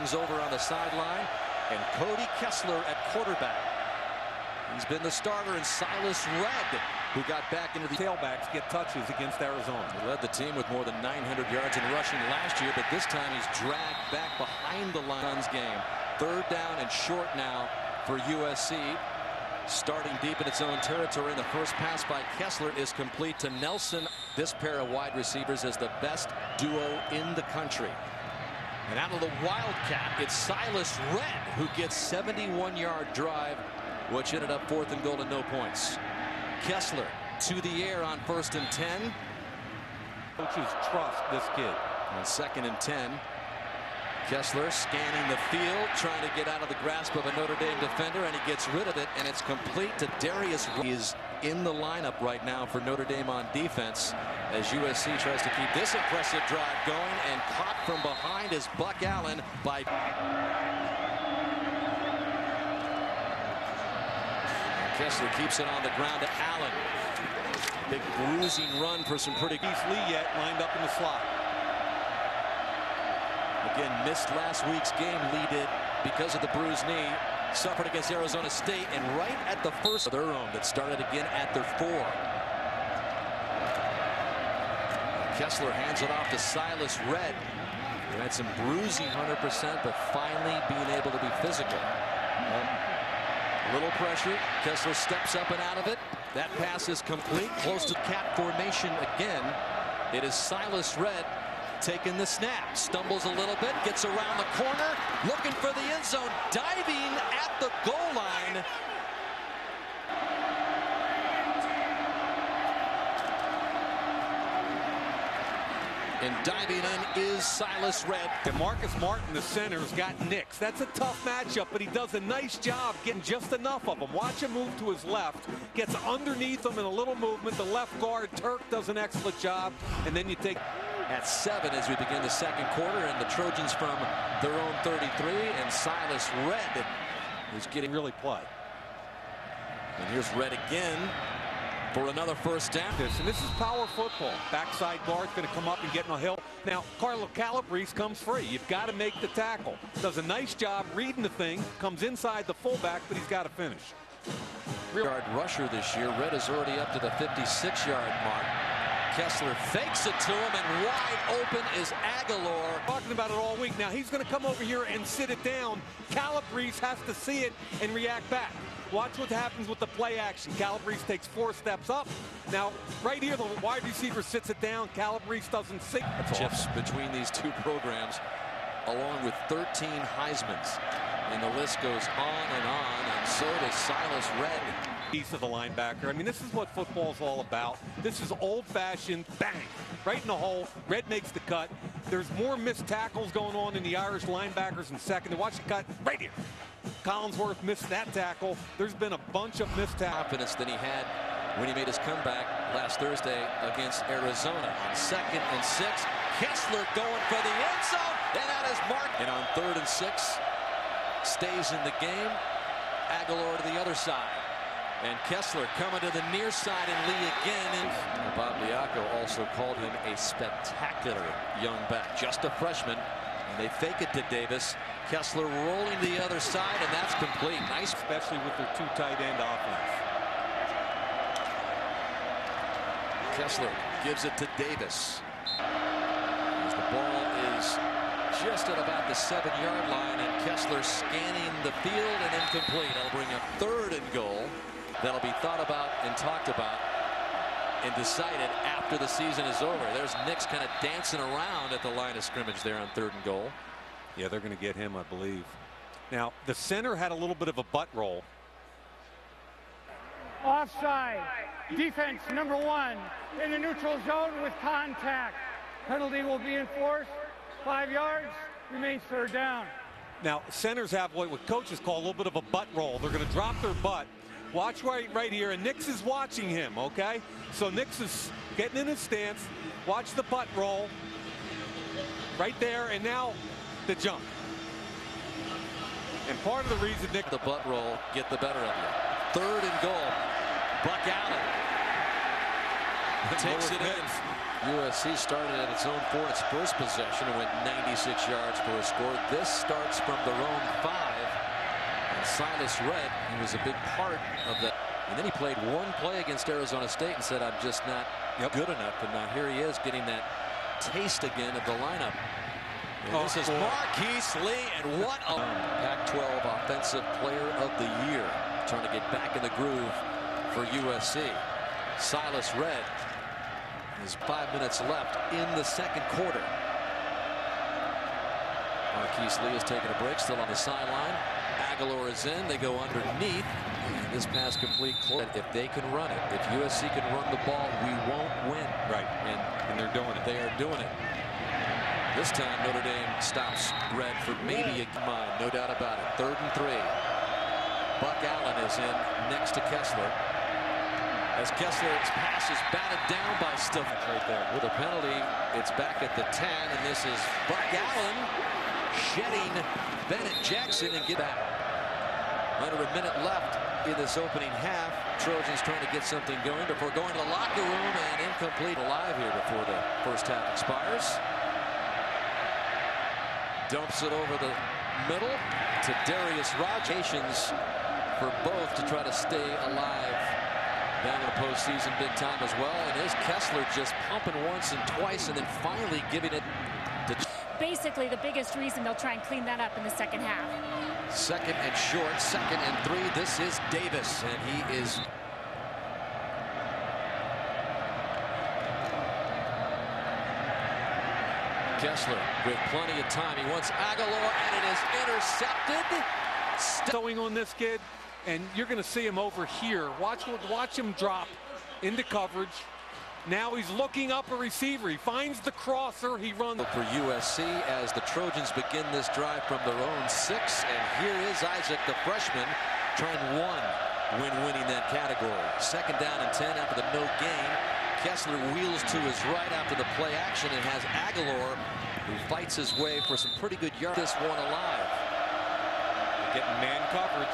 He's over on the sideline, and Cody Kessler at quarterback. He's been the starter, and Silas Red, who got back into the tailbacks, get touches against Arizona. He led the team with more than 900 yards in rushing last year, but this time he's dragged back behind the Lions game. 3rd down and short now for USC. Starting deep in its own territory, and the first pass by Kessler is complete to Nelson. This pair of wide receivers is the best duo in the country. And out of the Wildcat, it's Silas Red who gets 71-yard drive, which ended up 4th and goal and no points. Kessler to the air on 1st and 10. Coaches trust this kid. On 2nd and 10. Kessler scanning the field, trying to get out of the grasp of a Notre Dame defender, and he gets rid of it, and it's complete to Darius. He is in the lineup right now for Notre Dame on defense as USC tries to keep this impressive drive going, and caught from behind is Buck Allen by... Kessler keeps it on the ground to Allen. Big bruising run for some pretty... Lee yet lined up in the slot. Again, missed last week's game. Lee did because of the bruised knee. Suffered against Arizona State, and right at the first of their own that started again at their 4. Kessler hands it off to Silas Red, who had some bruising 100%, but finally being able to be physical. A little pressure. Kessler steps up and out of it. That pass is complete. Close to cat formation again. It is Silas Red taking the snap. Stumbles a little bit. Gets around the corner. Looking for the end zone. Diving at the goal line. And diving in is Silas Red. And Marcus Martin, the center, has got Nix. That's a tough matchup, but he does a nice job getting just enough of them. Watch him move to his left. Gets underneath him in a little movement. The left guard, Turk, does an excellent job. And then you take... At 7 as we begin the 2nd quarter, and the Trojans from their own 33, and Silas Red is getting really play. And here's Red again for another first down. And this is power football. Backside guard's going to come up and get in a hill. Now, Carlo Calabrese comes free. You've got to make the tackle. Does a nice job reading the thing. Comes inside the fullback, but he's got to finish. Yard rusher this year. Red is already up to the 56-yard mark. Kessler fakes it to him, and wide open is Aguilar. Talking about it all week. Now he's going to come over here and sit it down. Calabrese has to see it and react back. Watch what happens with the play action. Calabrese takes 4 steps up. Now, right here, the wide receiver sits it down. Calabrese doesn't see. Chips between these two programs, along with 13 Heismans. And the list goes on, and so does Silas Red. Piece of the linebacker. I mean, this is what football's all about. This is old-fashioned bang, right in the hole. Red makes the cut. There's more missed tackles going on in the Irish linebackers in second. Watch the cut right here. Collinsworth missed that tackle. There's been a bunch of missed tackles. Confidence than he had when he made his comeback last Thursday against Arizona. On 2nd and 6, Kessler going for the end zone, and that is marked. And on 3rd and 6, stays in the game. Aguilar to the other side. And Kessler coming to the near side, and Lee again. And Bob Liacco also called him a spectacular young back. Just a freshman, and they fake it to Davis. Kessler rolling to the other side, and that's complete. Nice. Especially with their 2 tight end offense. Kessler gives it to Davis. As the ball is just at about the 7-yard line, and Kessler scanning the field, and incomplete. That'll bring a 3rd and goal. That'll be thought about and talked about and decided after the season is over. There's Nix kind of dancing around at the line of scrimmage there on 3rd and goal. Yeah, they're going to get him, I believe. Now, the center had a little bit of a butt roll. Offside. Defense number 1 in the neutral zone with contact. Penalty will be enforced. 5 yards. Remains 3rd down. Now, centers have what coaches call a little bit of a butt roll. They're going to drop their butt. Watch right here, and Nix is watching him, okay? So Nix is getting in his stance. Watch the butt roll. Right there, and now the jump. And part of the reason Nick... The butt roll get the better of you. 3rd and goal. Buck Allen takes it in. USC started at its own 4 in its first possession and went 96 yards for a score. This starts from their own 5. And Silas Red, who was a big part of that. And then he played one play against Arizona State and said, I'm just not good enough. And now here he is getting that taste again of the lineup. And this is Marquise Lee, and what a Pac-12 Offensive Player of the Year, trying to get back in the groove for USC. Silas Red has 5 minutes left in the second quarter. Marquise Lee is taking a break, still on the sideline. Aguilar is in. They go underneath. And this pass complete. If they can run it, if USC can run the ball, we won't win. Right, and they're doing it. They are doing it. This time Notre Dame stops Red for maybe a mind, no doubt about it. 3rd and 3. Buck Allen is in next to Kessler. As Kessler's pass is batted down by Stiff right there. With a penalty, it's back at the 10, and this is Buck Allen shedding Bennett Jackson and get back. Under a minute left in this opening half. Trojans trying to get something going before going to the locker room, and incomplete. Alive here before the first half expires. Dumps it over the middle to Darius Rogers for both to try to stay alive down in the postseason big time as well. And is Kessler just pumping once and twice and then finally giving it to... Basically the biggest reason they'll try and clean that up in the second half. 2nd and short, 2nd and 3. This is Davis, and he is... Kessler with plenty of time. He wants Aguilar, and it is intercepted. Stowing on this kid, and you're going to see him over here. Watch him drop into coverage. Now he's looking up a receiver. He finds the crosser. He runs. For USC as the Trojans begin this drive from their own 6. And here is Isaac, the freshman, trying one when winning that category. 2nd down and 10 after the no gain. Kessler wheels to his right after the play action and has Aguilar, who fights his way for some pretty good yards. This one alive. They're getting man coverage.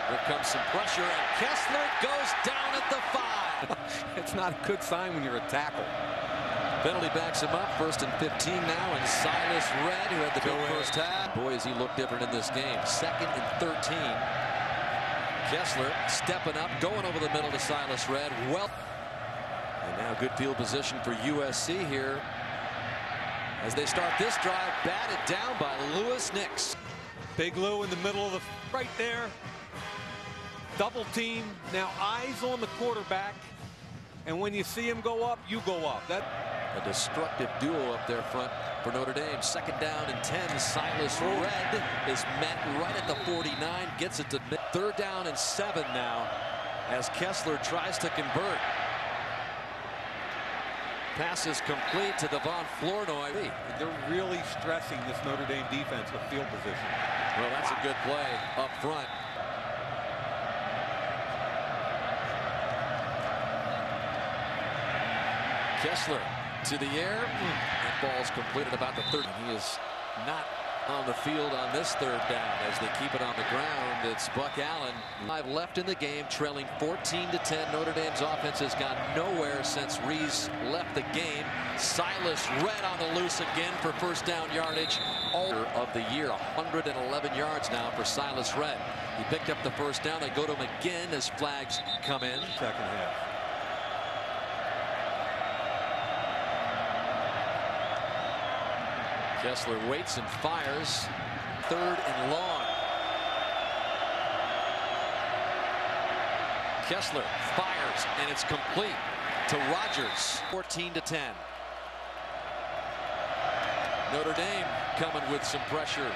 Here comes some pressure, and Kessler goes down at the 5. It's not a good sign when you're a tackle. Penalty backs him up. 1st and 15 now, and Silas Red, who had the big first half. Boy, has he looked different in this game. 2nd and 13. Kessler stepping up, going over the middle to Silas Red. Well. And now good field position for USC here as they start this drive, batted down by Lewis Nix. Big Lou in the middle of the right there. Double team. Now eyes on the quarterback. And when you see him go up, you go up. That a destructive duo up there front for Notre Dame. 2nd down and 10. Silas Red is met right at the 49. Gets it to 3rd down and 7 now as Kessler tries to convert. Pass is complete to Devon Flournoy. They're really stressing this Notre Dame defense with field position. Well, that's a good play up front. Kessler to the air. That ball's completed about the 30. He is not on the field on this 3rd down as they keep it on the ground. It's Buck Allen. 5 left in the game, trailing 14-10. Notre Dame's offense has gone nowhere since Rees left the game. Silas Red on the loose again for 1st down yardage. All of the year, 111 yards now for Silas Red. He picked up the 1st down. They go to him again as flags come in. 2nd half. Kessler waits and fires. 3rd and long. Kessler fires, and it's complete to Rogers. 14-10. Notre Dame coming with some pressure.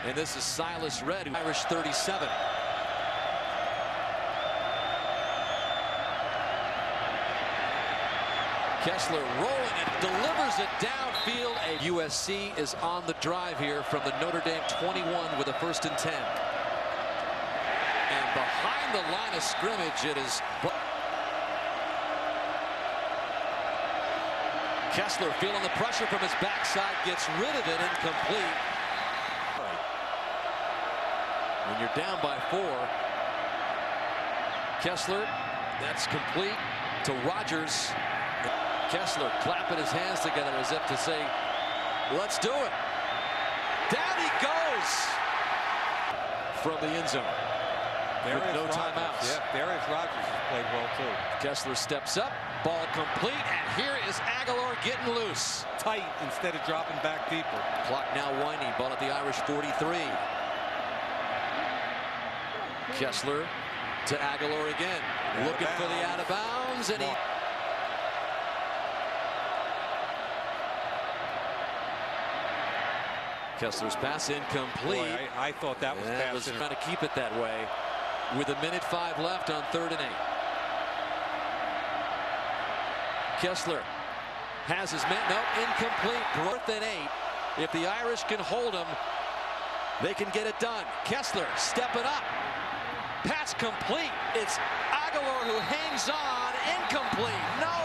And this is Silas Red, Irish 37. Kessler rolling and delivers it downfield. USC is on the drive here from the Notre Dame 21 with a 1st and 10. And behind the line of scrimmage, it is Kessler feeling the pressure from his backside, gets rid of it, incomplete. When you're down by 4, Kessler, that's complete to Rogers. Kessler clapping his hands together as if to say, let's do it. Down he goes from the end zone. With no timeouts. Yeah, Darius Rogers has played well too. Kessler steps up, ball complete, and here is Aguilar getting loose. Tight instead of dropping back deeper. Clock now winding, ball at the Irish 43. Kessler to Aguilar again, looking for the out of bounds, and he... Kessler's pass incomplete. Boy, I thought that was and was trying to keep it that way with 1:05 left on 3rd and 8. Kessler has his man. No, incomplete. 4th and 8. If the Irish can hold him, they can get it done. Kessler stepping up. Pass complete. It's Aguilar who hangs on. Incomplete. No.